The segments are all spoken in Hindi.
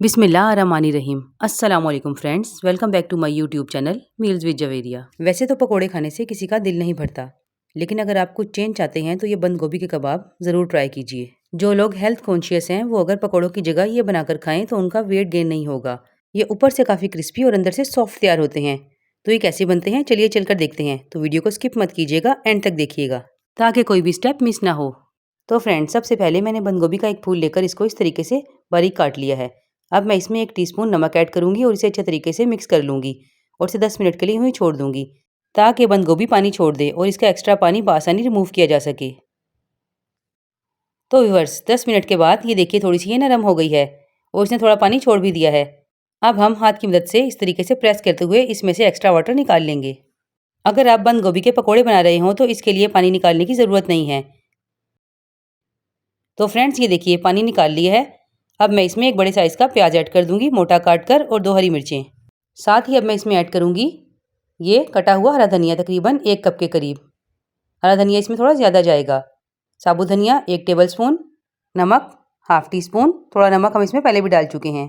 बिस्मिल्लाहिर्रहमानिर्रहीम। अस्सलामुअलैकुम friends, welcome back to my YouTube channel meals with Javeria. वैसे तो पकोड़े खाने से किसी का दिल नहीं भरता, लेकिन अगर आप कुछ चेंज चाहते हैं तो ये बंद गोभी के कबाब ज़रूर ट्राई कीजिए। जो लोग हेल्थ कॉन्शियस हैं वो अगर पकोड़ों की जगह ये बनाकर खाएं तो उनका वेट गेन नहीं होगा। ये ऊपर से काफ़ी क्रिस्पी और अंदर से सॉफ्ट तैयार होते हैं। तो ये कैसे बनते हैं चलिए चलकर देखते हैं। तो वीडियो को स्किप मत कीजिएगा, एंड तक देखिएगा ताकि कोई भी स्टेप मिस ना हो। तो फ्रेंड्स, सबसे पहले मैंने बंद गोभी का एक फूल लेकर इसको इस तरीके से बारीक काट लिया है। अब मैं इसमें 1 टीस्पून नमक ऐड करूंगी और इसे अच्छे तरीके से मिक्स कर लूंगी और इसे 10 मिनट के लिए यूँ ही छोड़ दूंगी ताकि बंद गोभी पानी छोड़ दे और इसका एक्स्ट्रा पानी बआसानी रिमूव किया जा सके। तो व्यूअर्स, 10 मिनट के बाद ये देखिए थोड़ी सी ये नरम हो गई है और इसने थोड़ा पानी छोड़ भी दिया है। अब हम हाथ की मदद से इस तरीके से प्रेस करते हुए इसमें से एक्स्ट्रा वाटर निकाल लेंगे। अगर आप बंद गोभी के पकौड़े बना रहे हो तो इसके लिए पानी निकालने की ज़रूरत नहीं है। तो फ्रेंड्स, ये देखिए पानी निकाल लिया है। अब मैं इसमें एक बड़े साइज़ का प्याज ऐड कर दूंगी मोटा काट कर, और 2 हरी मिर्चें। साथ ही अब मैं इसमें ऐड करूंगी ये कटा हुआ हरा धनिया, तकरीबन 1 कप के करीब। हरा धनिया इसमें थोड़ा ज़्यादा जाएगा। साबुत धनिया 1 टेबल स्पून, नमक ½ टी स्पून, थोड़ा नमक हम इसमें पहले भी डाल चुके हैं।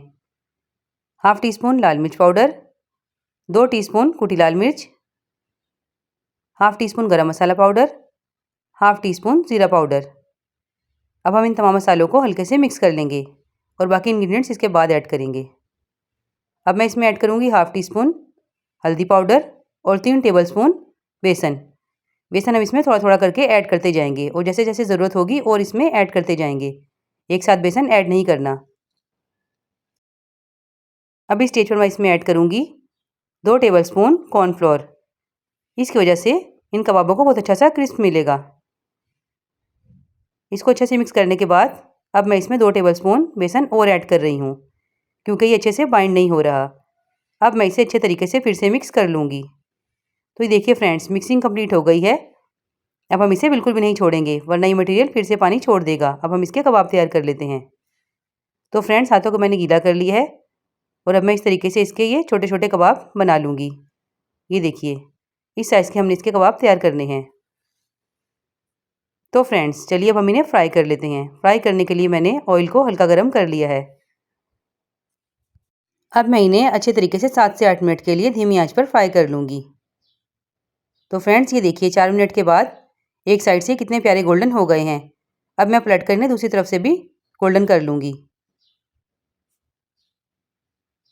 ½ टी स्पून लाल मिर्च पाउडर, 2 टीस्पून कुटी लाल मिर्च, ½ टी स्पून गरम मसाला पाउडर, ½ टी स्पून ज़ीरा पाउडर। अब हम इन तमाम मसालों को हल्के से मिक्स कर लेंगे और बाकी इंग्रेडिएंट्स इसके बाद ऐड करेंगे। अब मैं इसमें ऐड करूँगी ½ टी स्पून हल्दी पाउडर और 3 टेबलस्पून बेसन। बेसन हम इसमें थोड़ा थोड़ा करके ऐड करते जाएंगे और जैसे जैसे ज़रूरत होगी और इसमें ऐड करते जाएंगे। एक साथ बेसन ऐड नहीं करना। अब इस स्टेज पर मैं इसमें ऐड करूँगी 2 टेबलस्पून कॉर्नफ्लोर। इसकी वजह से इन कबाबों को बहुत अच्छा सा क्रिस्प मिलेगा। इसको अच्छे से मिक्स करने के बाद अब मैं इसमें 2 टेबलस्पून बेसन और ऐड कर रही हूँ क्योंकि ये अच्छे से बाइंड नहीं हो रहा। अब मैं इसे अच्छे तरीके से फिर से मिक्स कर लूँगी। तो ये देखिए फ्रेंड्स, मिक्सिंग कंप्लीट हो गई है। अब हम इसे बिल्कुल भी नहीं छोड़ेंगे वरना ये मटेरियल फिर से पानी छोड़ देगा। अब हम इसके कबाब तैयार कर लेते हैं। तो फ्रेंड्स, हाथों को मैंने गीला कर लिया है और अब मैं इस तरीके से इसके ये छोटे छोटे कबाब बना लूँगी। ये देखिए इस साइज़ के हमने इसके कबाब तैयार करने हैं। तो फ्रेंड्स, चलिए अब हम इन्हें फ्राई कर लेते हैं। फ्राई करने के लिए मैंने ऑयल को हल्का गर्म कर लिया है। अब मैं इन्हें अच्छे तरीके से 7 से 8 मिनट के लिए धीमी आंच पर फ्राई कर लूँगी। तो फ्रेंड्स, ये देखिए 4 मिनट के बाद एक साइड से कितने प्यारे गोल्डन हो गए हैं। अब मैं पलट कर इन्हें दूसरी तरफ से भी गोल्डन कर लूँगी।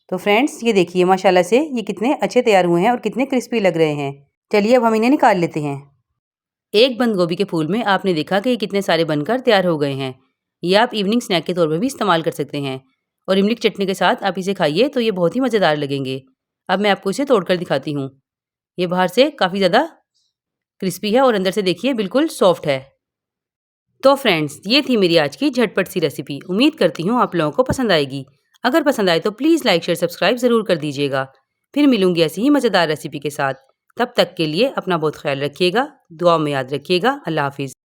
तो फ्रेंड्स, ये देखिए माशाल्लाह से ये कितने अच्छे तैयार हुए हैं और कितने क्रिस्पी लग रहे हैं। चलिए अब हम इन्हें निकाल लेते हैं। एक बंद गोभी के फूल में आपने देखा कि ये कितने सारे बनकर तैयार हो गए हैं। ये आप इवनिंग स्नैक के तौर पर भी इस्तेमाल कर सकते हैं और इमली की चटनी के साथ आप इसे खाइए तो ये बहुत ही मज़ेदार लगेंगे। अब मैं आपको इसे तोड़कर दिखाती हूँ। ये बाहर से काफ़ी ज़्यादा क्रिस्पी है और अंदर से देखिए बिल्कुल सॉफ्ट है। तो फ्रेंड्स, ये थी मेरी आज की झटपट सी रेसिपी। उम्मीद करती हूँ आप लोगों को पसंद आएगी। अगर पसंद आए तो प्लीज़ लाइक शेयर सब्सक्राइब ज़रूर कर दीजिएगा। फिर मिलूंगी ऐसी ही मज़ेदार रेसिपी के साथ। तब तक के लिए अपना बहुत ख्याल रखिएगा, दुआ में याद रखिएगा। अल्लाह हाफिज़।